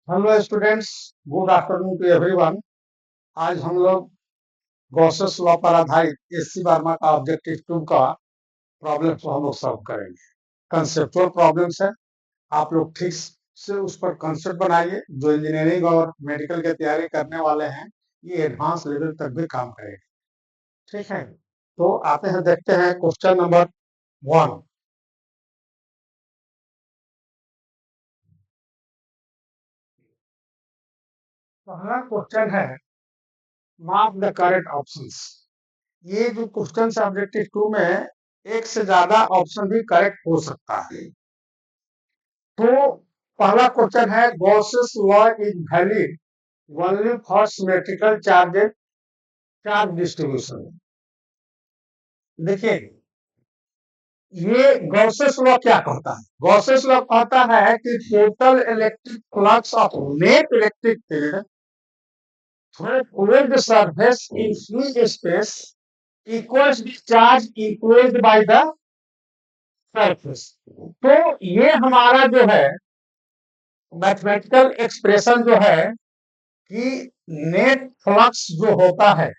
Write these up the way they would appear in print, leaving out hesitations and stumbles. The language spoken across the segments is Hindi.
Hello students, good afternoon to everyone. आज हम लोग गॉसेस लॉ पर आधारित एससी वर्मा का ऑब्जेक्टिव 2 का प्रॉब्लम्स को हम लोग सॉल्व करेंगे। कंसेप्चुअल प्रॉब्लम्स है, आप लोग ठीक से उस पर कंसेप्ट बनाइए। जो इंजीनियरिंग और मेडिकल की तैयारी करने वाले हैं ये एडवांस लेवल तक भी काम करेंगे, ठीक है। तो आते हैं, देखते हैं क्वेश्चन नंबर 1। पहला क्वेश्चन है, मार्क द करेक्ट ऑप्शंस। ये जो क्वेश्चन है ऑब्जेक्टिव 2 में एक से ज्यादा ऑप्शन भी करेक्ट हो सकता है। तो पहला क्वेश्चन है, Gauss's law is valid only for symmetrical charge distribution. देखिए, ये गॉसेस लॉ क्या कहता है? गॉसेस लॉ कहता है कि total electric flux of net electric field through closed surface in free space equals the charge equalled by the surface. तो ये हमारा जो है मैथमेटिकल एक्सप्रेशन जो है कि नेट फ्लक्स जो होता है,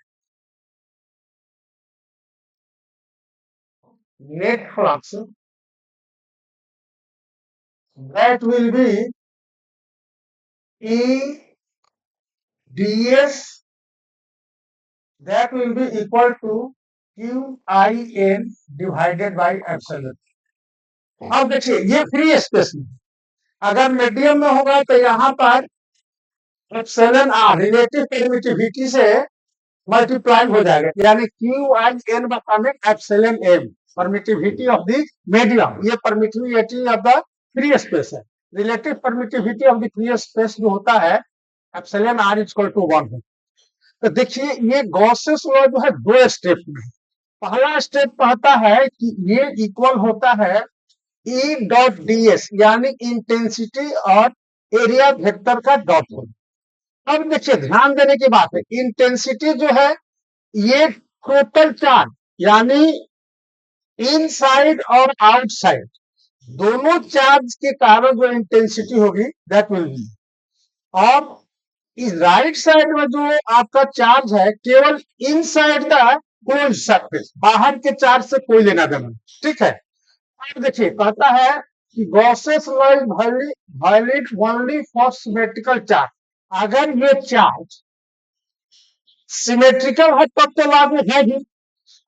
net flux that will B E ds that will be equal to QIN divided by epsilon. अब देखिए, ये फ्री स्पेस में, अगर मीडियम में होगा तो यहाँ पर एप्सिलॉन आर रिलेटिव परमिटिविटी से मल्टीप्लाई हो जाएगा, यानी QIN बराबर epsilon m, permittivity of the medium. ये permittivity of the free space है। Relative permittivity of the free space जो होता है एप्सिलॉन r इक्वल टू 1 है। तो देखिए, ये गॉसेस लॉ जो है दो स्टेप में है। पहला स्टेप कहता है कि ये इक्वल होता है E डॉट ds, यानी इंटेंसिटी और एरिया वेक्टर का डॉट होना। अब देखिए, ध्यान देने की बात है, इंटेंसिटी जो है ये टोटल चार्ज, यानी इनसाइड और आउटसाइड दोनों चार्ज के कारण जो इंटेंसिटी होगी दैट विल बी। और इस राइट साइड में जो आपका चार्ज है केवल इनसाइड द क्लोज सरफेस, बाहर के चार्ज से कोई लेना देना, ठीक है। अब देखिए, कहता है कि Gauss's law is valid only for symmetrical charge. अगर ये चार्ज सिमेट्रिकल है तब तो लागू है ही।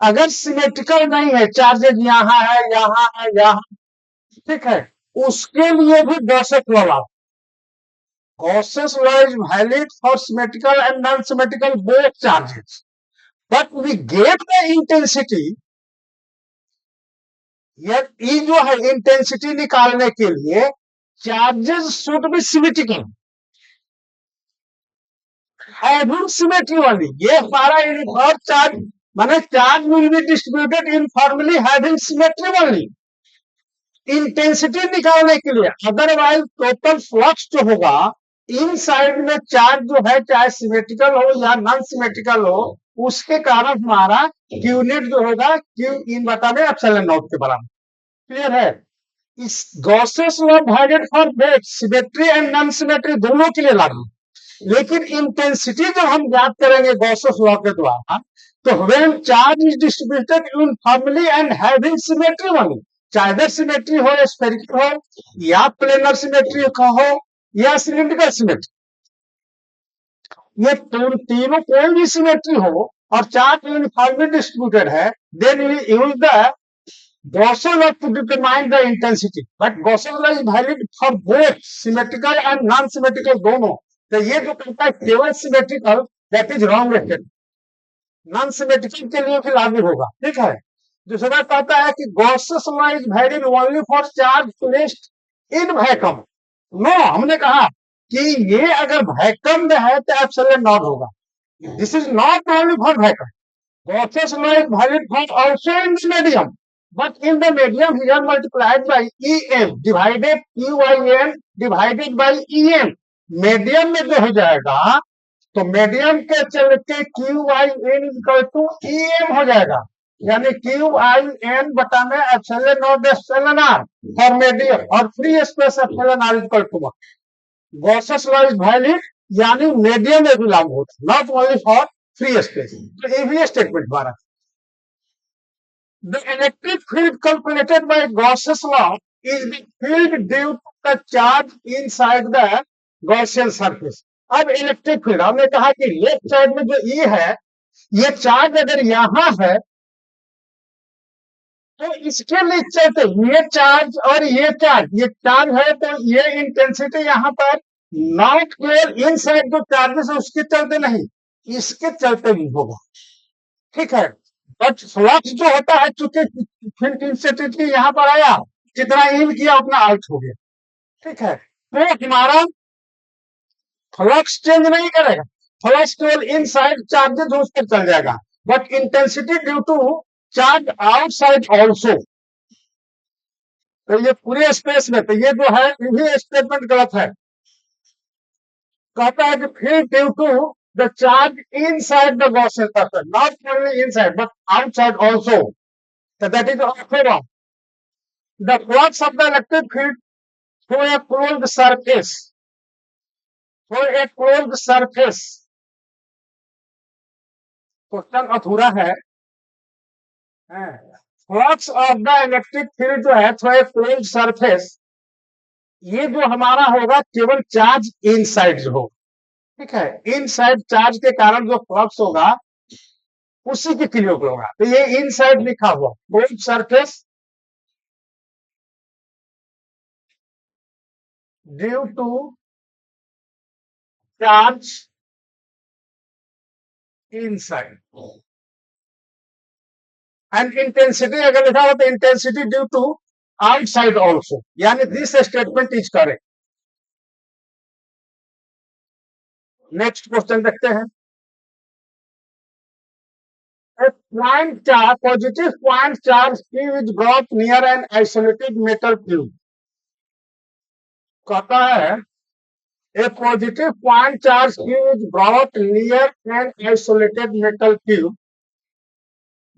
अगर सिमेट्रिकल नहीं है, चार्जेज यहाँ है, यहाँ है, यहाँ, ठीक है, उसके लिए भी गॉसेस लॉ लागू। Gauss's law is valid for symmetrical and non-symmetrical both charges. But we get the intensity, ये E जो है इंटेंसिटी निकालने के लिए charges should be symmetrical, having symmetry वाली। ये हमारा यूनिफॉर्म चार्ज माने charge will be distributed uniformly having symmetry वाली इंटेंसिटी निकालने के लिए। अदरवाइज टोटल फ्लक्स जो होगा इन साइड में चार्ज जो है, चाहे सिमेट्रिकल हो या नॉन सिमेट्रिकल हो, उसके कारण हमारा क्यू नेट जो होगा क्यू इन बटा में एप्सिलॉन नॉट के बराबर। क्लियर है? इस Gauss's law valid for both symmetry and non symmetry दोनों के लिए लागू। लेकिन इंटेंसिटी जब हम ज्ञात करेंगे गॉसेस लॉ के द्वारा, तो when charge is distributed uniformly and having symmetry वाली, चाहे सिमेट्री हो, स्फेरिकल हो, या प्लेनर सिमेट्री का हो, या सिलिंड्रिकल सिमेट्री, ये तीनों कोई भी सिमेट्री हो और चार्ज यूनिफॉर्मली डिस्ट्रीब्यूटेड है, then we use the Gaussian law to determine the intensity, but Gaussian law is valid for both symmetrical and non-symmetrical दोनों। तो ये जो कहता है केवल symmetrical, that is wrong statement, non symmetrical के लिए भी लागू होगा, ठीक है। दूसरा कहता है कि Gaussian law is valid only for charge placed in vacuum। No, हमने कहा कि ये अगर वैक्यूम में है तो एप्सिलॉन नॉट होगा। This is not only for vacuum. Gaussian law is valid for also in the medium, but in the medium here multiplied by EM divided QIN divided by EM। Medium में जो हो जाएगा तो मीडियम के चलते QIN इक्वल टू EM हो जाएगा, यानी QIN बटा में epsilon naught epsilon r for medium और free space epsilon r equal to 1। Gauss's law is valid, यानी मीडियम में भी लागू होता है, not only for free space. तो ये भी स्टेटमेंट हमारा। The electric field calculated by Gauss's law is the field due to the charge inside the Gaussian surface. अब इलेक्ट्रिक फील्ड हमने कहा कि लेफ्ट साइड में जो ई है, ये चार्ज अगर यहां है तो इसके लिए चलते ये चार्ज है, तो ये इंटेंसिटी यहाँ पर नॉट केवल इन साइड जो चार्जेस है उसके चलते नहीं, इसके चलते भी होगा। ठीक है, बट फ्लक्स जो होता है, चूंकि इंटेंसिटी यहाँ पर आया, जितना इन किया उतना आउट हो गया। ठीक है, तो हमारा फ्लक्स चेंज नहीं करेगा, फ्लक्स केवल इन साइड चार्जेस उस पर चल जाएगा, but intensity due to charge outside also. तो ये पूरे स्पेस में, तो ये जो है ये भी स्टेटमेंट गलत है। कहता है कि field due to the charge inside the Gaussian surface, not only inside but outside also, so that is also wrong. The flux of the electric field through a closed surface, question अधूरा है। Flux of the electric field जो है थ्रू ए क्लोज्ड सरफेस, ये जो हमारा होगा केवल चार्ज इनसाइड जो होगा। ठीक है, इनसाइड चार्ज के कारण जो फ्लक्स होगा उसी के क्लियर होगा। तो ये इनसाइड लिखा हुआ closed surface due to charge inside, and intensity अगर लिखा हो तो intensity due to outside also, यानी this statement is correct. Next question देखते हैं। A point charge, positive point charge Q is brought near an isolated metal tube. कहता है a positive point charge Q is brought near an isolated metal tube.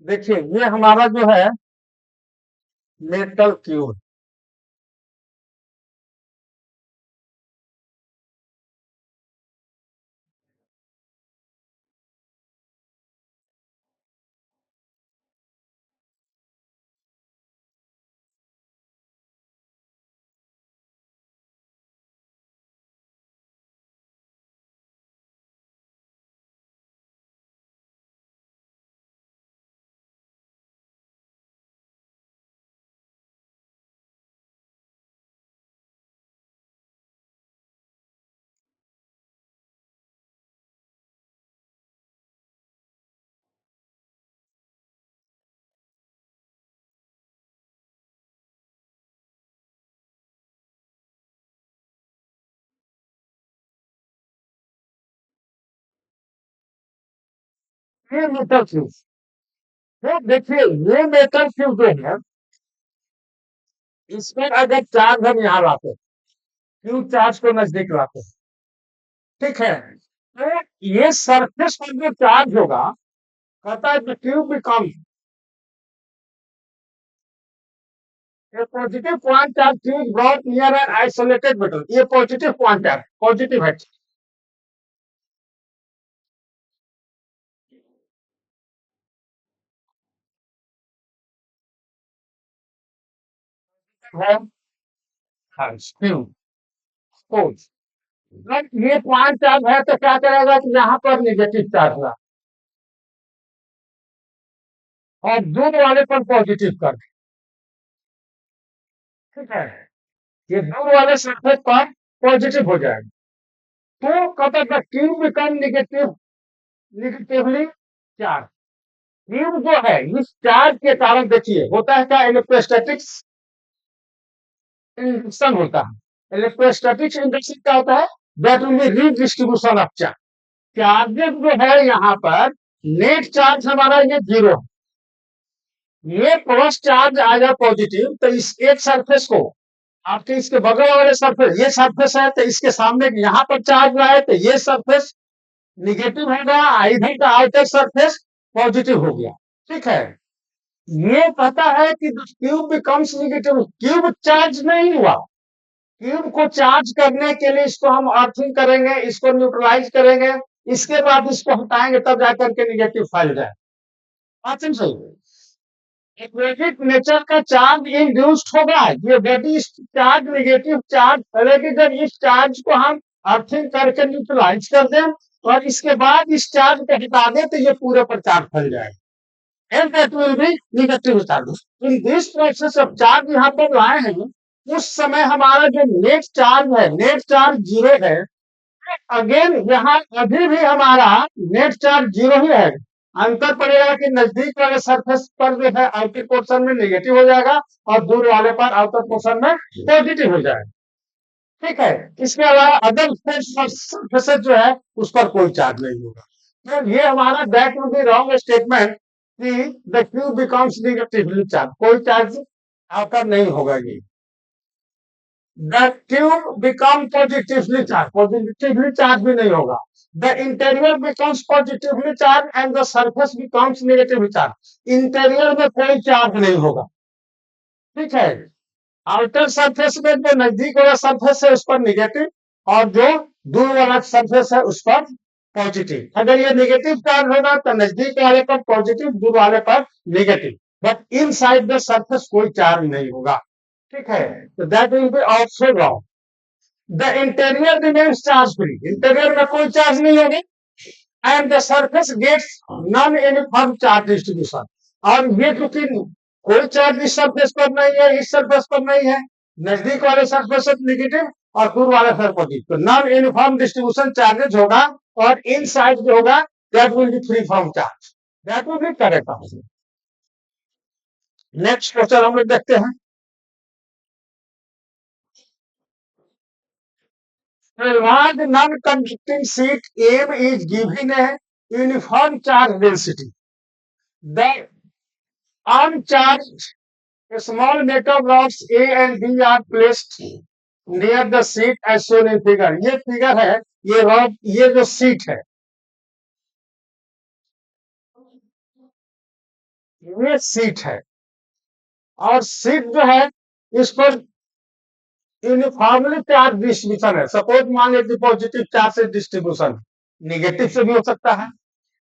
देखिए ये हमारा जो है मेटल ट्यूब, ये मेटल ट्यूब। तो देखिए ये मेटल ट्यूब जो है, इसमें अगर चार्ज हम यहाँ लाते हैं, ट्यूब चार्ज को नजदीक लाते हैं, ठीक है, तो ये सरफेस पर जो चार्ज होगा, कहता है the tube become a positive point charge is brought near an isolated metal. ये पॉजिटिव पॉइंट है, पॉजिटिव है। ये पॉइंट चार्ज है तो क्या करेगा कि यहाँ पर नेगेटिव चार्ज ला और दूर वाले पर पॉजिटिव कर, ठीक है, ये दूर वाले सरफेस पर पॉजिटिव हो जाएगा। तो कब तक tube become negatively charge. Tube जो है इस चार्ज के कारण देखिए होता है क्या, इलेक्ट्रोस्टैटिक्स इंडक्शन होता है। इलेक्ट्रोस्टैटिक्स इंडक्शन क्या होता है, that will B redistribution of charge. Charges जो है यहाँ पर नेट चार्ज हमारा ये 0 है, ये प्लस चार्ज आएगा पॉजिटिव, तो इस एक सरफेस को आपके इसके बगल वाले सरफेस, ये सरफेस है तो इसके सामने यहाँ पर चार्ज आए तो ये सरफेस निगेटिव हो गया, इधर का आउटर सरफेस पॉजिटिव हो गया। ठीक है, ये कहता है कि tube becomes negative, tube charge नहीं हुआ, क्यूब को चार्ज करने के लिए इसको हम अर्थिंग करेंगे, इसको न्यूट्रलाइज करेंगे, इसके बाद इसको हटाएंगे, तब जाकर के निगेटिव फाइल जाए। बात समझ रहे? नेगेटिव नेचर का चार्ज इंड्यूस्ड होगा, ये बॉडी चार्ज नेगेटिव चार्ज करेगी जब इस चार्ज को हम अर्थिंग करके न्यूट्रलाइज कर दें और इसके बाद इस चार्ज को हटा दें तो ये पूरे पर चार्ज फैल जाएगा। And that will B negative charge. In this process of charge यहाँ पर लाए हैं, उस समय हमारा जो नेट चार्ज है, नेट चार्ज जीरो है। अगेन यहाँ अभी भी हमारा नेट चार्ज जीरो ही है। अंतर पड़ेगा कि नजदीक वाले सरफेस पर जो है आउटर पोर्शन में नेगेटिव हो जाएगा और दूर वाले पर आउटर पोर्शन में पॉजिटिव हो जाएगा। ठीक है, इसके अलावा अदर सरफेसेस जो है उस पर कोई चार्ज नहीं होगा। तो ये हमारा that will be wrong statement कि the cube becomes negatively charge, कोई चार्ज आकर नहीं होगा। ये the cube become positively charge, positively charge भी नहीं होगा। The interior becomes positively charge and the surface becomes negatively charge. Interior में कोई चार्ज नहीं होगा। ठीक है, आउटर सरफेस में जो नजदीक वाला सरफेस है उस पर नेगेटिव और जो दूर वाला सरफेस है उस पर पॉजिटिव। अगर ये नेगेटिव चार्ज होगा तो नजदीक वाले पर पॉजिटिव, दूर वाले पर negative, but inside the surface कोई चार्ज नहीं होगा। ठीक है, तो that will be also wrong. The interior remains charge free, interior में कोई चार्ज नहीं होगा and the surface gets non uniform charge distribution. और ये चूंकि कोई चार्ज इस सरफेस पर नहीं है, इस सरफेस पर नहीं है, नजदीक वाले सरफेस पर नेगेटिव और दूर वाले सरफेस पॉजिटिव, तो नॉन यूनिफॉर्म डिस्ट्रीब्यूशन चार्जेज होगा और इन साइड जो होगा that will B free from charge. That will B correct answer. Next question हम लोग देखते हैं। A large non-conducting sheet M is given a uniform charge density. The uncharged small metal rods A and B are placed near the sheet as shown in figure. ये फिगर है, ये रॉड, ये जो शीट है, ये शीट है और शीट जो है इस पर यूनिफॉर्मली चार्ज डिस्ट्रीब्यूशन है। सपोज मान लीजिए पॉजिटिव चार्ज से डिस्ट्रीब्यूशन, निगेटिव से भी हो सकता है।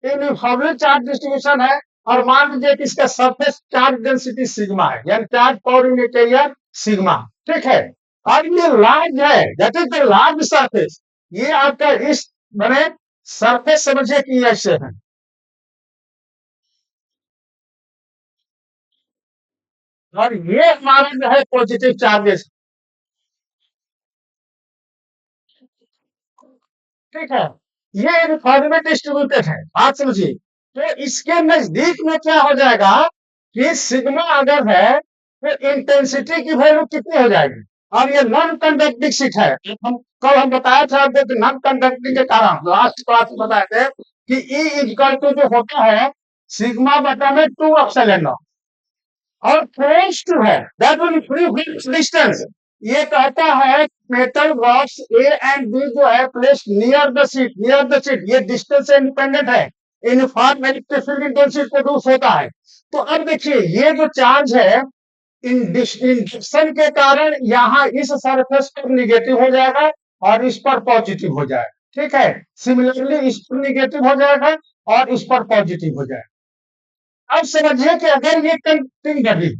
यूनिफॉर्मली चार्ज डिस्ट्रीब्यूशन है और मान लीजिए कि इसका सरफेस चार्ज डेंसिटी सिग्मा है, यानी charge power unit area sigma. ठीक है, और ये लार्ज है, that is the large surface. ये आपका इस बने सरफेस समझिए कि ऐसे है और ये हमारा जो है पॉजिटिव चार्जेस। ठीक है, ये यूनिफॉर्मली डिस्ट्रीब्यूटेड है, बात समझिए। तो इसके नजदीक में क्या हो जाएगा कि सिग्मा अगर है तो इंटेंसिटी की वैल्यू कितनी हो जाएगी। और ये नॉन कंडक्टिंग शीट है, हम कल हम बताया था आपको कि नॉन कंडक्टिंग के कारण लास्ट क्लास में बताए थे कि E इक्वल टू जो होता है सिग्मा बटा में 2 एप्सिलॉन नॉट और क्लोज टू है दैट विल फ्री डिस्टेंस। ये कहता है metal rods A and B जो है place near the sheet, near the sheet, ये डिस्टेंस से इंडिपेंडेंट है, uniform electric field intensity produce होता है। तो अब देखिए ये जो चार्ज है इंडक्शन के कारण यहाँ इस सरफेस पर निगेटिव हो जाएगा और इस पर पॉजिटिव हो जाएगा। ठीक है, सिमिलरली इस पर निगेटिव हो जाएगा और इस पर पॉजिटिव हो जाएगा। अब समझिए कि अगर ये कंडक्टिंग घड़ी,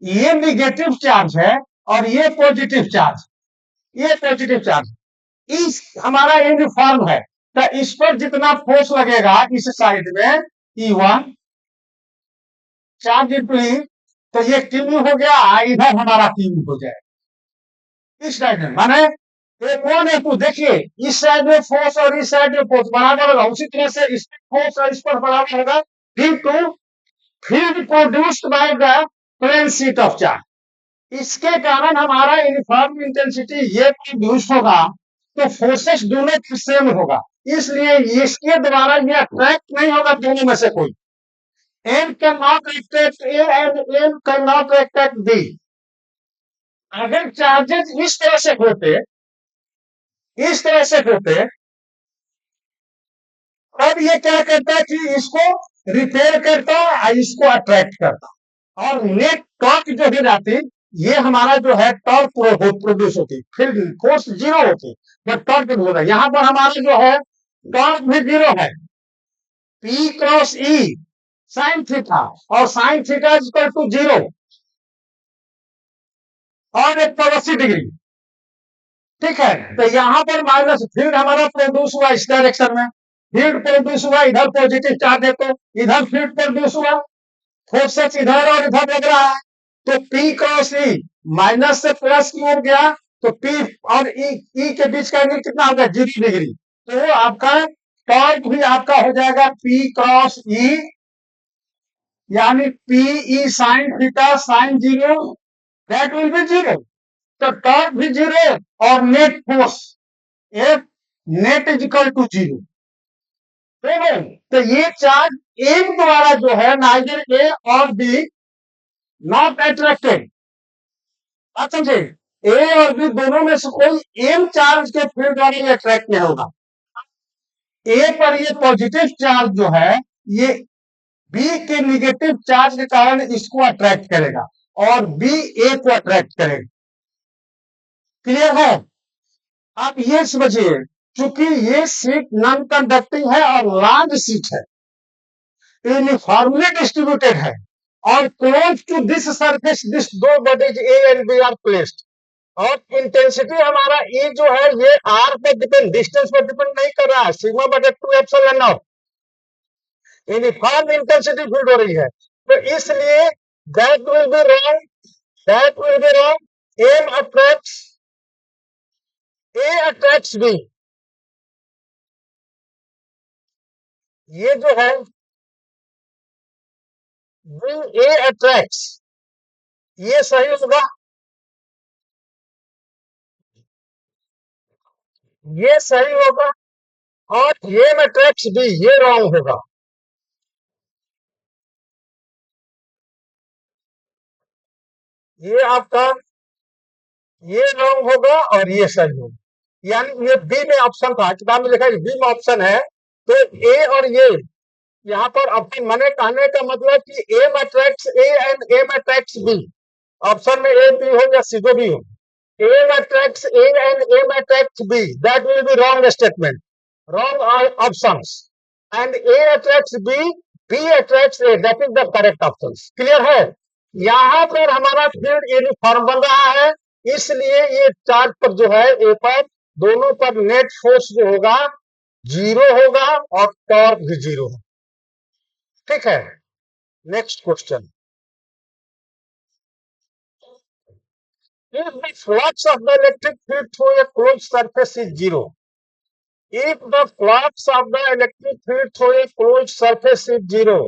ये निगेटिव चार्ज है और ये पॉजिटिव चार्ज, ये पॉजिटिव चार्ज इस हमारा यूनिफॉर्म है, तो इस पर जितना फोर्स लगेगा इस साइड में E1 चार्ज इंटू ई, तो ये क्यू हो गया, इधर हमारा क्यू हो जाए इस साइड में। माने A1 A2 देखिए इस साइड में फोर्स और इस साइड में फोर्स बराबर होगा, उसी तरह से इस पर फोर्स और इस पर बराबर होगा। फिर field produced by the plane sheet of charge, इसके कारण हमारा यूनिफॉर्म इंटेंसिटी ये प्रोड्यूस होगा, तो फोर्सेस दोनों सेम होगा, इसलिए इसके द्वारा ये अट्रैक्ट नहीं होगा दोनों में से कोई। M cannot attract A and M cannot attract B। अगर चार्जेस इस तरह से होते, इस तरह से होते, अब ये क्या करता है कि इसको रिपेयर करता और इसको अट्रैक्ट करता और नेट टॉर्क जो हो जाती ये हमारा जो है टॉर्क प्रोड्यूस होती, फिर फोर्स जीरो होती, बट टॉर्क होगा। यहाँ पर हमारा जो है टॉर्क भी जीरो है, P cross E sine theta, और sine theta is equal to zero और 180 डिग्री। ठीक है, तो यहाँ पर माइनस फील्ड हमारा प्रोड्यूस हुआ इस डायरेक्शन में, फील्ड प्रोड्यूस हुआ, इधर पॉजिटिव चार्ज है तो इधर फील्ड प्रोड्यूस हुआ, फोर्सेस इधर और इधर लग रहा है, तो P क्रॉस E माइनस से प्लस की ओर गया, तो P और E के बीच का एंगल कितना होगा, 0 डिग्री। तो आपका टॉर्क भी आपका हो जाएगा P क्रॉस E, यानी PE sine theta sine zero, that will be zero. तो टॉर्क भी जीरो और net force F net is equal to zero. तो ये चार्ज एम द्वारा जो है नाइदर ए और बी नॉट अट्रैक्टेड, बात समझे, ए और बी दोनों में से कोई एम चार्ज के फील्ड द्वारा ये अट्रैक्ट नहीं होगा। ए पर ये पॉजिटिव चार्ज जो है ये बी के निगेटिव चार्ज के कारण इसको अट्रैक्ट करेगा और बी ए को अट्रैक्ट करेगा। क्लियर है? आप ये समझिए, चूंकि ये सीट नॉन कंडक्टिंग है और लार्ज सीट है, यूनिफॉर्मली डिस्ट्रीब्यूटेड है, और close to this surface this दो bodies A and B are placed, और इंटेंसिटी हमारा E जो है ये R पर डिपेंड, डिस्टेंस पर डिपेंड नहीं कर रहा है, सिग्मा बटे 2 epsilon naught, uniform intensity field हो रही है, तो इसलिए that will be wrong, that will be wrong. M attracts A attracts B, ये जो है बी ए अट्रैक्ट्स, ये सही होगा, ये सही होगा, और ये अट्रैक्ट्स बी, ये रॉन्ग होगा। ये आपका ये रॉन्ग होगा और ये सही होगा, यानी ये बी में ऑप्शन था, किताब में लिखा है बी में ऑप्शन है, तो ए और ये यहाँ पर ऑप्शन, मैंने कहने का मतलब कि M attracts A and M attracts B, option में ए बी हो या सी को भी हो, M attracts A and M attracts B, that will be wrong statement, wrong options, and A attracts B, B attracts A, that is the correct option. Clear है? यहाँ पर हमारा फील्ड यूनिफॉर्म बन रहा है, इसलिए ये चार्ज पर जो है ए पर दोनों पर नेट फोर्स जो होगा जीरो होगा और टॉर्क भी जीरो होगा। ठीक है, next question, if the flux of the electric field through a closed surface is zero, if the flux of the electric field through a closed surface is zero,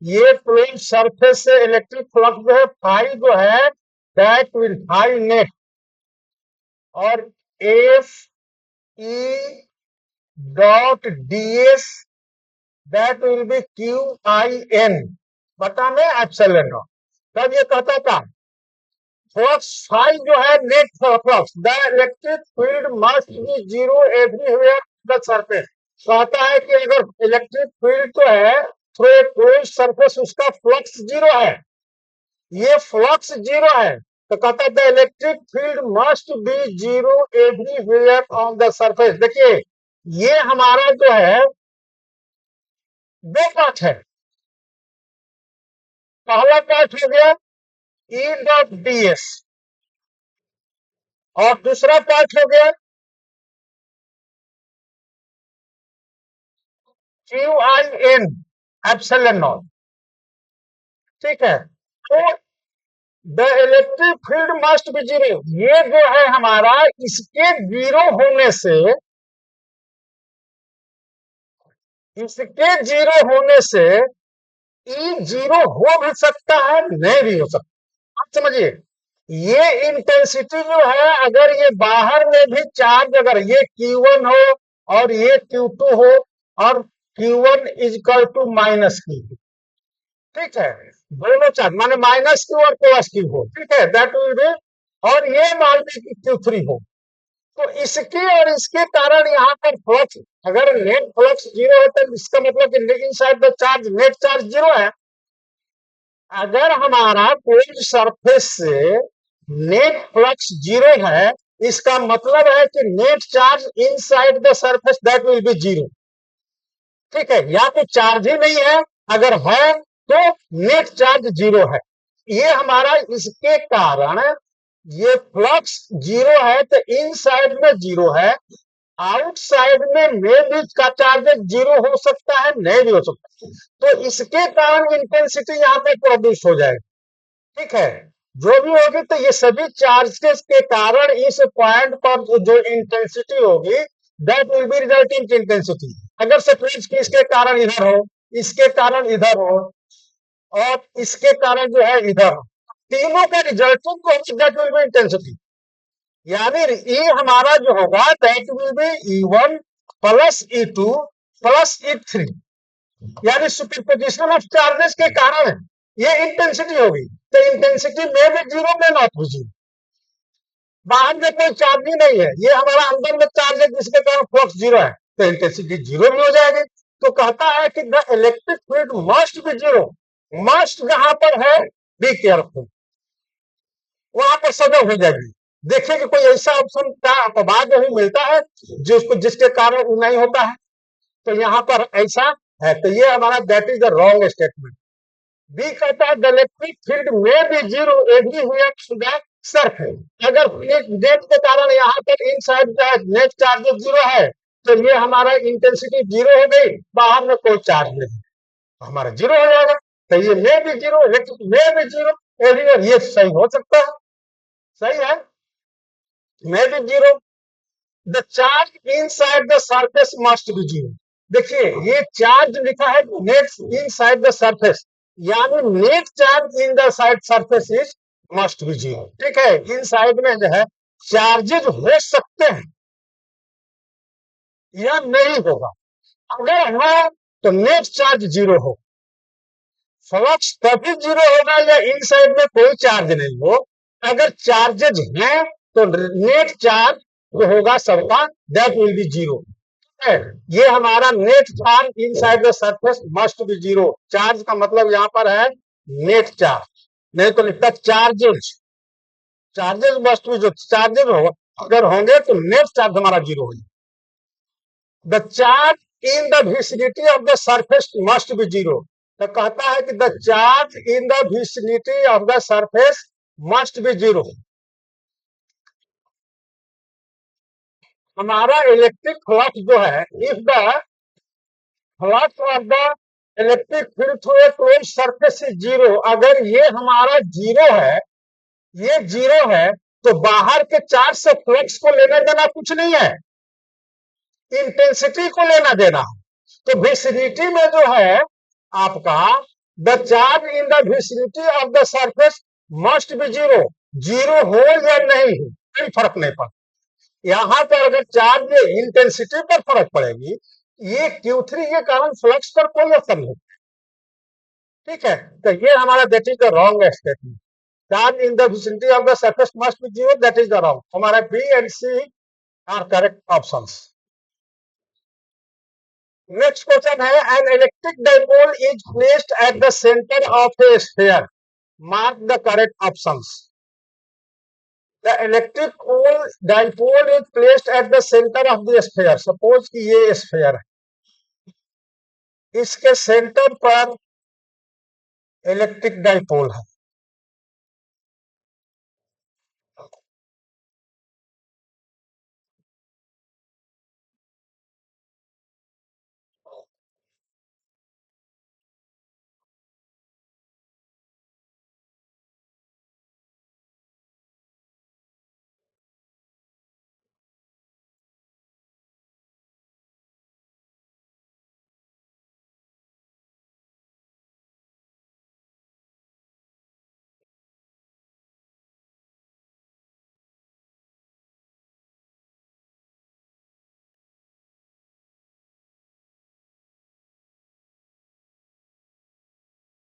ये क्लोज सरफेस से इलेक्ट्रिक फ्लक्स जो है फाई जो है दैट विल फाई नेट, और F E dot D S that will be Q I N बटा में एप्सिलॉन नॉट। तब ये कहता था फ्लक्स फाई जो है net flux, the electric field must be zero everywhere the surface, कहता है कि अगर इलेक्ट्रिक फील्ड जो है थ्रू ए क्लोज सरफेस उसका फ्लक्स जीरो है, ये फ्लक्स जीरो है, तो कहता है the electric field must be zero everywhere on the surface. देखिए ये हमारा जो है दो पार्ट है, पहला पार्ट हो गया ई डॉट डी एस, और दूसरा पार्ट हो गया Q I N epsilon naught. ठीक है, तो the electric field must be zero, ये जो है हमारा इसके जीरो होने से, इसके जीरो होने से ई जीरो हो भी सकता है नहीं भी हो सकता। आप समझिए ये इंटेंसिटी जो है अगर ये बाहर में भी चार्ज, अगर ये Q1 हो और ये Q2 हो और Q1 is equal to minus Q2, ठीक है, दोनों चार्ज माने माइनस Q और प्लस Q हो, ठीक है, दैट विल बी, और ये मान ली कि Q3 हो, तो इसके और इसके कारण यहाँ पर फ्लक्स, अगर नेट फ्लक्स जीरो है तो इसका मतलब कि inside the charge net charge zero है। अगर हमारा कोई सरफेस से नेट फ्लक्स जीरो है, इसका मतलब है कि net charge inside the surface that will be zero. ठीक है, या तो चार्ज ही नहीं है, अगर है तो नेट चार्ज जीरो है। ये हमारा इसके कारण ये फ्लक्स जीरो है तो इनसाइड में जीरो है, आउटसाइड में भी का चार्ज जीरो हो सकता है, नहीं भी हो सकता, तो इसके कारण इंटेंसिटी यहाँ पे प्रोड्यूस हो जाएगी। ठीक है, जो भी होगी तो ये सभी चार्जेस के कारण इस पॉइंट पर जो इंटेंसिटी होगी that will B resulting intensity. अगर सपोज कि इसके कारण इधर हो, इसके कारण इधर हो और इसके कारण जो है इधर हो, तीनों का रिजल्टिंग को दैट विल बी इंटेंसिटी। यानी ई हमारा जो होगा that will B E1 plus E2 plus E3, यानी सुपरपोजिशन ऑफ चार्जेस के कारण ये इंटेंसिटी होगी। तो इंटेंसिटी में भी जीरो में नॉट भी जीरो, बाहर में कोई चार्ज ही नहीं है, ये हमारा अंदर में चार्ज है जिसके कारण फ्लक्स जीरो है, तो इंटेंसिटी जीरो भी हो जाएगी। तो कहता है कि the electric field must be zero. Must जहां पर है बी केयरफुल, वहां पर सदर हो जाएगी। देखिए कि कोई ऐसा ऑप्शन का अपवाद नहीं मिलता है जिसके कारण नहीं होता है, तो यहाँ पर ऐसा है, तो ये हमारा that is the wrong statement. B कहता है द इलेक्ट्रिक फील्ड में भी जीरो एवरी सरफेस। अगर नेट के कारण यहाँ पर इनसाइड नेट चार्ज जीरो है तो ये हमारा इंटेंसिटी जीरो हो गई, बाहर में कोई चार्ज नहीं, हमारा जीरो हो जाएगा। तो ये में भी जीरो, इलेक्ट्रिक में भी जीरो, एवरीवेयर, ये सही हो सकता है, सही है, में भी zero. The charge inside the surface must be zero. देखिए ये चार्ज लिखा है नेट इनसाइड द सरफेस, यानी net charge in the side surface is must be zero. ठीक है, इन साइड में जो है चार्जेज हो सकते हैं या नहीं होगा, अगर है तो नेट चार्ज जीरो हो, फ्लक्स तभी जीरो होगा या इन साइड में कोई चार्ज नहीं हो। अगर चार्जेज हैं तो नेट चार्ज जो होगा सबका दैट विल बी जीरो। ये हमारा net charge inside the surface must be zero. Charge का मतलब यहाँ पर है नेट चार्ज, नहीं तो लिखता चार्जेज, चार्जेज मस्ट बी, जो चार्जेज हो अगर होंगे तो नेट चार्ज हमारा जीरो हो जाएगा। The charge in the vicinity of the surface must be zero. तो कहता है कि the charge in the vicinity of the surface must be zero. हमारा इलेक्ट्रिक फ्लक्स जो है, if the flux of the electric field through a closed surface is zero, अगर ये हमारा जीरो है, ये जीरो है, तो बाहर के चार्ज से फ्लक्स को लेना देना कुछ नहीं है, इंटेंसिटी को लेना देना। तो विसिनिटी में जो है आपका the charge in the vicinity of the surface must be zero. Zero हो या नहीं हो कोई फर्क नहीं पड़ता। यहाँ पर अगर चार्ज इंटेंसिटी पर फर्क पड़ेगी, ये Q3 के कारण फ्लक्स पर कोई असर नहीं। ठीक है, तो ये हमारा that is the wrong statement. Charge in the vicinity of the surface must be zero, that is the wrong. हमारा B and C are correct options. Next question है an electric dipole is placed at the centre of a sphere, mark the correct options. The electric dipole is placed at the center of the sphere. Suppose कि ये स्फीयर है, इसके सेंटर पर इलेक्ट्रिक डाइपोल है।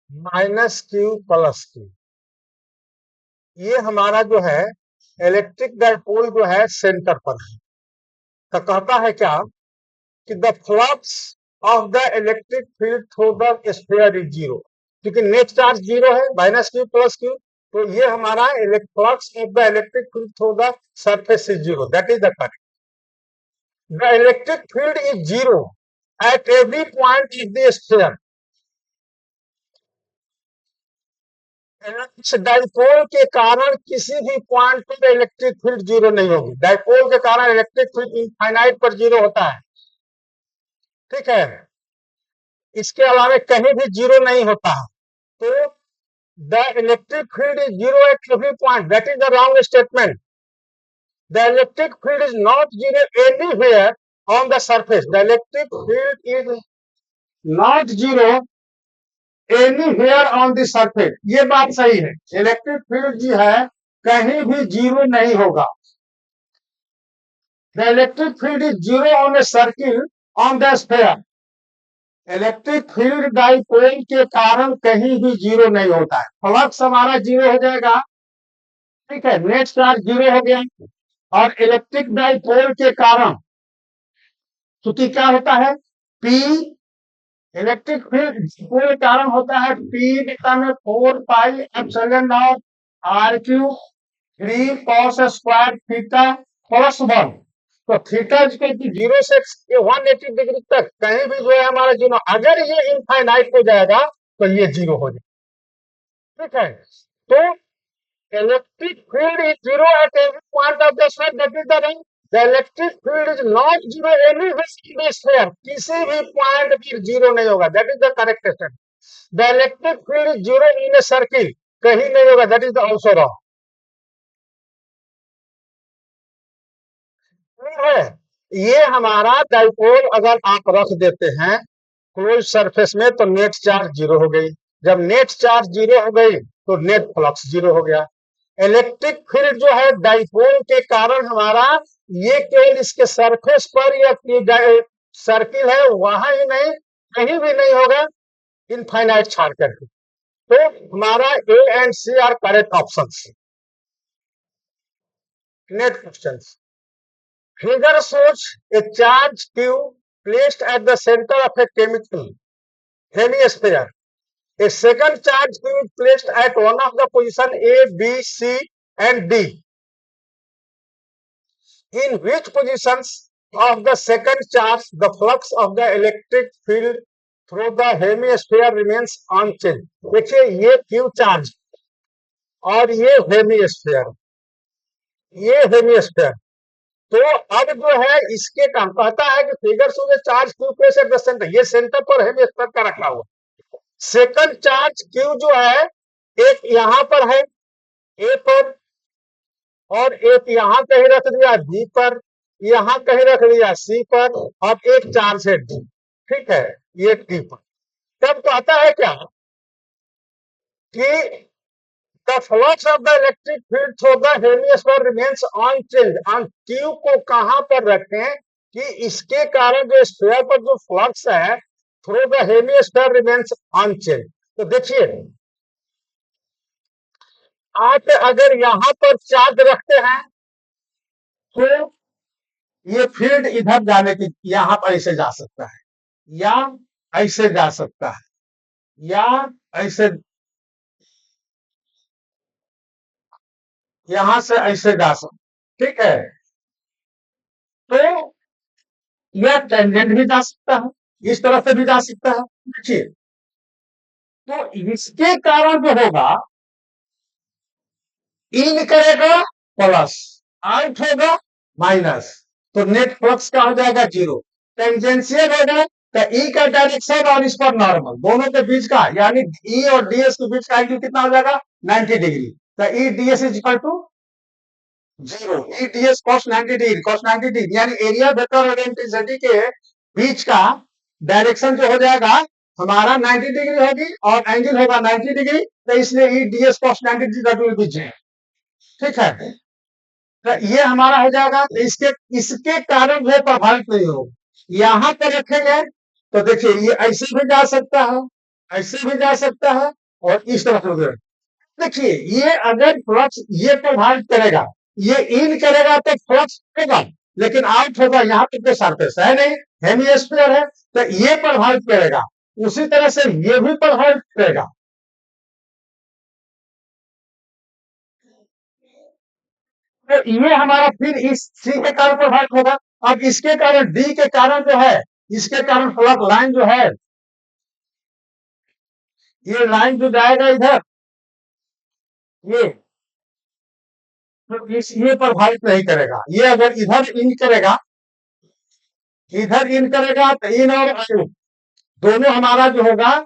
माइनस क्यू प्लस क्यू, ये हमारा जो है इलेक्ट्रिक डाइपोल जो है सेंटर पर है। तो कहता है क्या कि the flux of the electric field through the sphere is zero, क्योंकि नेट चार्ज जीरो है, माइनस क्यू प्लस क्यू, तो ये हमारा flux of the electric field through the surface is zero, that is the correct. The electric field is zero at every point of the sphere. इस डाइपोल के कारण किसी भी पॉइंट पर इलेक्ट्रिक फील्ड जीरो नहीं होगी. डाइपोल के कारण इलेक्ट्रिक फील्ड इनफाइनाइट पर जीरो होता है, ठीक है. इसके अलावा कहीं भी जीरो नहीं होता है. तो the electric field is zero at every point, that is the wrong statement. The electric field is not zero anywhere on the surface. The electric field is not zero anywhere on the surface. ये बात सही है. इलेक्ट्रिक फील्ड जो है कहीं भी जीरो नहीं होगा. The electric field is zero on a circle on the sphere. Electric field dipole के कारण कहीं भी जीरो नहीं होता है. फ्लक्स हमारा जीरो हो जाएगा, ठीक है. नेट चार्ज जीरो हो गया. और इलेक्ट्रिक डाइपोल के कारण क्योंकि क्या होता है, पी इलेक्ट्रिक फील्ड के कारण होता है पी दिशा में 4 pi epsilon naught R Q 3 cos square theta plus 1. तो थीटा जीरो से 180 डिग्री तक कहीं भी जो है हमारा जीरो. अगर ये इनफाइनाइट हो जाएगा तो ये जीरो हो जाएगा, ठीक है. तो electric field is zero at every point of the sphere, that is the ring. The electric field is not zero anywhere in the sphere. किसी भी पॉइंट पर जीरो नहीं होगा, that is the correct statement. The electric field is zero in a circle, कहीं नहीं होगा, that is the also wrong. है ये हमारा डाइपोल अगर आप रख देते हैं क्लोज सरफेस में तो नेट चार्ज जीरो हो गई. जब नेट चार्ज जीरो हो गई तो नेट फ्लक्स जीरो हो गया. इलेक्ट्रिक फील्ड जो है डाइपोल के कारण हमारा ये केवल इसके सरफेस पर या सर्किल है वहां ही नहीं, कहीं भी नहीं होगा इनफाइनाइट छाड़ करके. तो हमारा A and C are correct option. Next question. Figure shows a charge Q placed at the center of a chemical hemisphere. A second charge Q is placed at one of the position A, B, C and D. In which positions of the second charge the flux of the electric field through the hemisphere remains unchanged. देखिए ये Q चार्ज और ये हेमिस्फीयर. तो अब जो है इसके काम कहता है कि figure show the charge Q place at the centre. ये सेंटर पर हेमिस्फीयर का रखा हुआ. सेकंड चार्ज क्यू जो है एक यहां पर है ए पर और एक यहां कहीं रख दिया बी पर, यहां कहीं रख दिया सी पर और एक चार्ज है डी, ठीक है, ये डी पर. तब कहता है क्या कि the flux of the electric field through the hemisphere remains unchanged. Q को कहां पर रखें कि इसके कारण जो स्फीयर पर जो फ्लक्स है through the hemisphere remains unchanged. तो देखिए आप अगर यहां पर चार्ज रखते हैं तो ये फील्ड इधर जाने की यहां पर ऐसे जा सकता है या ऐसे जा सकता है या ऐसे यहां से ऐसे जा सकता, ठीक है. तो यह टेंजेंट भी जा सकता है, इस तरह से भी जा सकता है. देखिए तो इसके कारण जो होगा इन करेगा प्लस, आउट होगा माइनस, तो नेट फ्लक्स का हो जाएगा जीरो. टेंजेंशियल होगा तो ई का डायरेक्शन और इस पर नॉर्मल दोनों के बीच का यानी ई और डीएस के बीच का एंगल कितना हो जाएगा 90 डिग्री. तो E DS is equal to zero. E DS cos 90 degree, cos 90 degree यानी एरिया वेक्टर और इंटेंसिटी के बीच का डायरेक्शन जो हो जाएगा हमारा 90 डिग्री होगी और एंगल होगा 90 डिग्री. तो इसलिए ई डीएस cos 90 डिग्री, ठीक है. तो ये हमारा हो जाएगा. तो इसके कारण वो प्रभावित नहीं होगा. यहां पर रखेंगे तो देखिए ये ऐसे भी जा सकता है, ऐसे भी जा सकता है और इस तरफ हो. देखिए ये अगर फ्लक्स ये प्रभावित करेगा, ये इन करेगा तो फ्लक्स होगा लेकिन आउट होगा. यहाँ पे तो सरफेस है नहीं, हेमिस्फीयर है, तो ये प्रभावित करेगा. उसी तरह से ये भी प्रभावित करेगा. तो ये हमारा फिर इस सी के कारण प्रभावित होगा। अब इसके कारण डी के कारण जो है, इसके कारण फ्लक्स लाइन जो है, ये लाइन जो जाएगा इधर, ये तो इस ये प्रभावित नहीं करेगा। ये अगर इधर इन करेगा, इधर इन करेगा तो इन और आउट दोनों हमारा जो होगा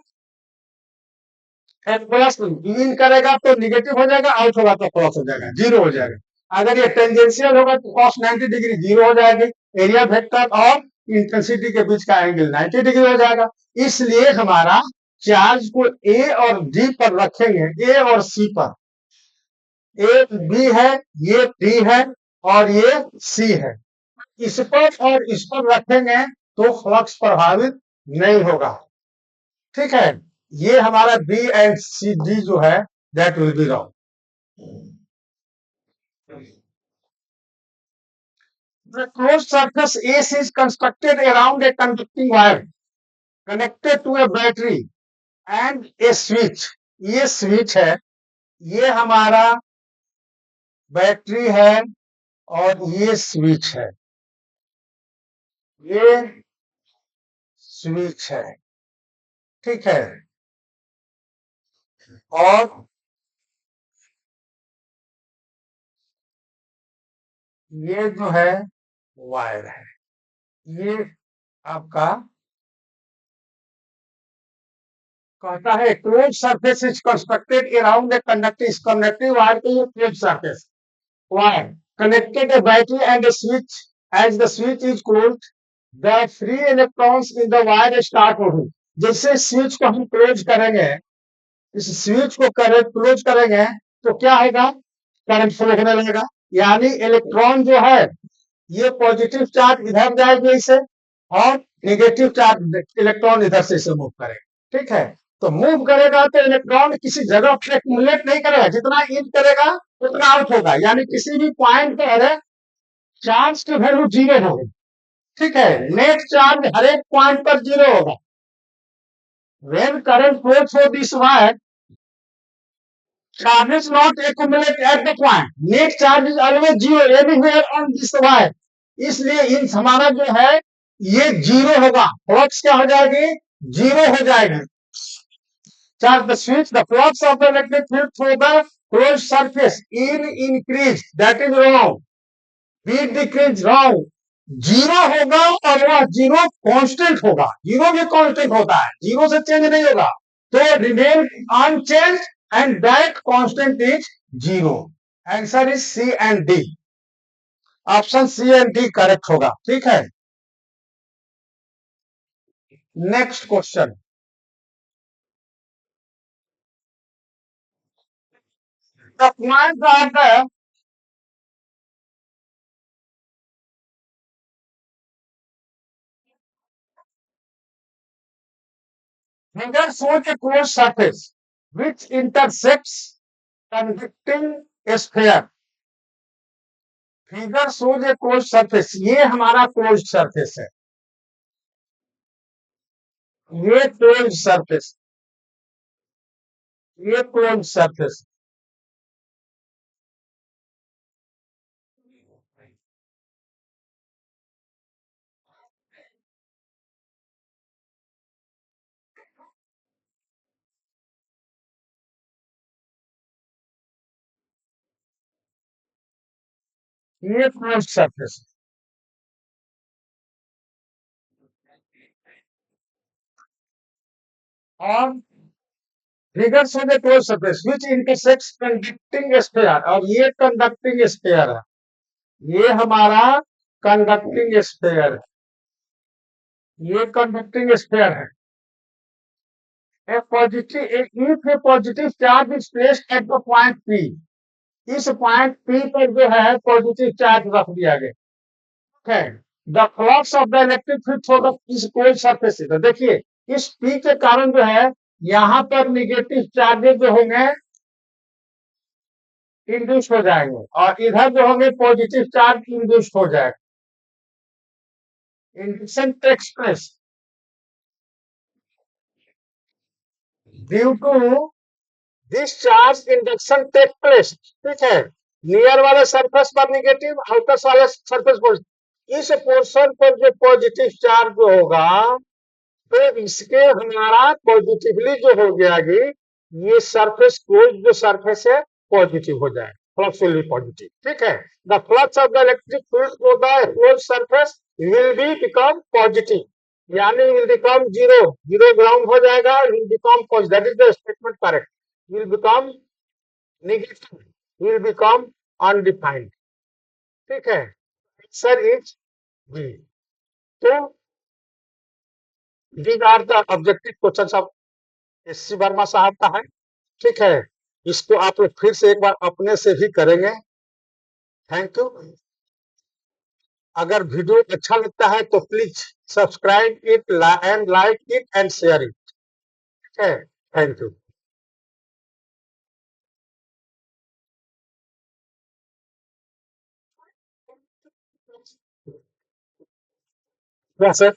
प्लस इन करेगा तो निगेटिव हो जाएगा, आउट होगा तो प्लस हो जाएगा, जीरो हो जाएगा। अगर ये टेंजेंशियल होगा तो कॉस 90 डिग्री जीरो हो जाएगी। एरिया वेक्टर और इंटेंसिटी के बीच का एंगल 90 डिग्री हो जाएगा। इसलिए हमारा चार्ज को ए और डी पर रखेंगे, ए और सी पर। ए बी है, ये डी है और ये सी है। इस पर और इस पर रखेंगे तो फ्लक्स प्रभावित नहीं होगा। ठीक है, ये हमारा बी एंड सी डी जो है that will be wrong. The closed surface AC is constructed around a conducting wire connected to a battery and a switch. ये स्विच है, ये हमारा बैटरी है और ये स्विच है, ये स्विच है। ठीक है, और ये जो है वायर है, ये आपका कहता है close surface is constructed around a conducting wire के, ये close surface wire connected a battery and a switch. As the switch is closed the free electrons in the wire start moving. जैसे स्विच को हम क्लोज करेंगे, इस स्विच को क्लोज करेंगे तो क्या होगा, करंट फ्लो होने लगेगा। यानी इलेक्ट्रॉन जो है ये पॉजिटिव चार्ज इधर जाएगी इसे, और नेगेटिव चार्ज इलेक्ट्रॉन इधर से इसे मूव करेगा। ठीक है, तो मूव करेगा तो इलेक्ट्रॉन किसी जगह पर एक्यूमुलेट नहीं करेगा, जितना इन करेगा उतना आउट होगा। यानी किसी भी पॉइंट पर चार्ज की वैल्यू जीरो होगी। ठीक है, नेट चार्ज हर एक पॉइंट पर जीरो होगा। When current flows through this wire, charges not accumulate at the point. Net charge is always zero anywhere on this wire. इसलिए इन हमारा जो है ये जीरो होगा, फ्लक्स क्या हो जाएगी, जीरो हो जाएगी। Charge the switch, the flux of the electric field through the closed surface in increase, that is wrong. B decrease wrong. Zero होगा और वह जीरो कांस्टेंट होगा। जीरो भी कांस्टेंट होता है, जीरो से चेंज नहीं होगा, तो remain unchanged and that constant is zero. Answer is C and D, option C and D correct होगा। ठीक है, next question. The point of the figure shows a closed surface which intersects conducting sphere. Figure shows a closed surface, ये हमारा क्लोज्ड सरफेस है, ये क्लोज्ड सरफेस, ये क्लोज्ड सरफेस। ये क्लोज्ड सरफेस और figure shows a closed surface which intersects conducting sphere, और ये कंडक्टिंग स्फीयर है, ये हमारा कंडक्टिंग स्फीयर है, ये कंडक्टिंग स्फीयर है। A positive, if a positive charge is placed at the point P, इस पॉइंट P पर जो है पॉजिटिव चार्ज रख दिया गया है, the flux of the electric field through the इस क्लोज्ड सरफेस। तो देखिए इस P के कारण जो है यहाँ पर निगेटिव चार्जेस जो होंगे इंड्यूस हो जाएंगे, और इधर जो होंगे पॉजिटिव चार्ज इंड्यूस हो जाएगा। Induction takes place due to this charge, induction take place. ठीक है, नियर वाले सरफेस पर निगेटिव, आउटर वाले सरफेस पॉजिटिव। इस पोर्शन पर जो पॉजिटिव चार्ज होगा, तो इसके हमारा पॉजिटिवली जो हो जाएगी, ये सरफेस कोई जो सरफेस है पॉजिटिव हो जाए, फ्लक्स विल बी पॉजिटिव। ठीक है, the flux of the electric field through the closed surface will be become positive, यानी will become zero, zero ground हो जाएगा, will become positive, that is the statement correct. Will become negative, will become undefined. ठीक है, आंसर इज बी। तो these are the objective questions of SC Verma साहब का है। ठीक है, इसको आप लोग फिर से एक बार अपने से भी करेंगे। Thank you. अगर वीडियो अच्छा लगता है तो please subscribe it and like it and share it. ठीक है, थैंक यू। सर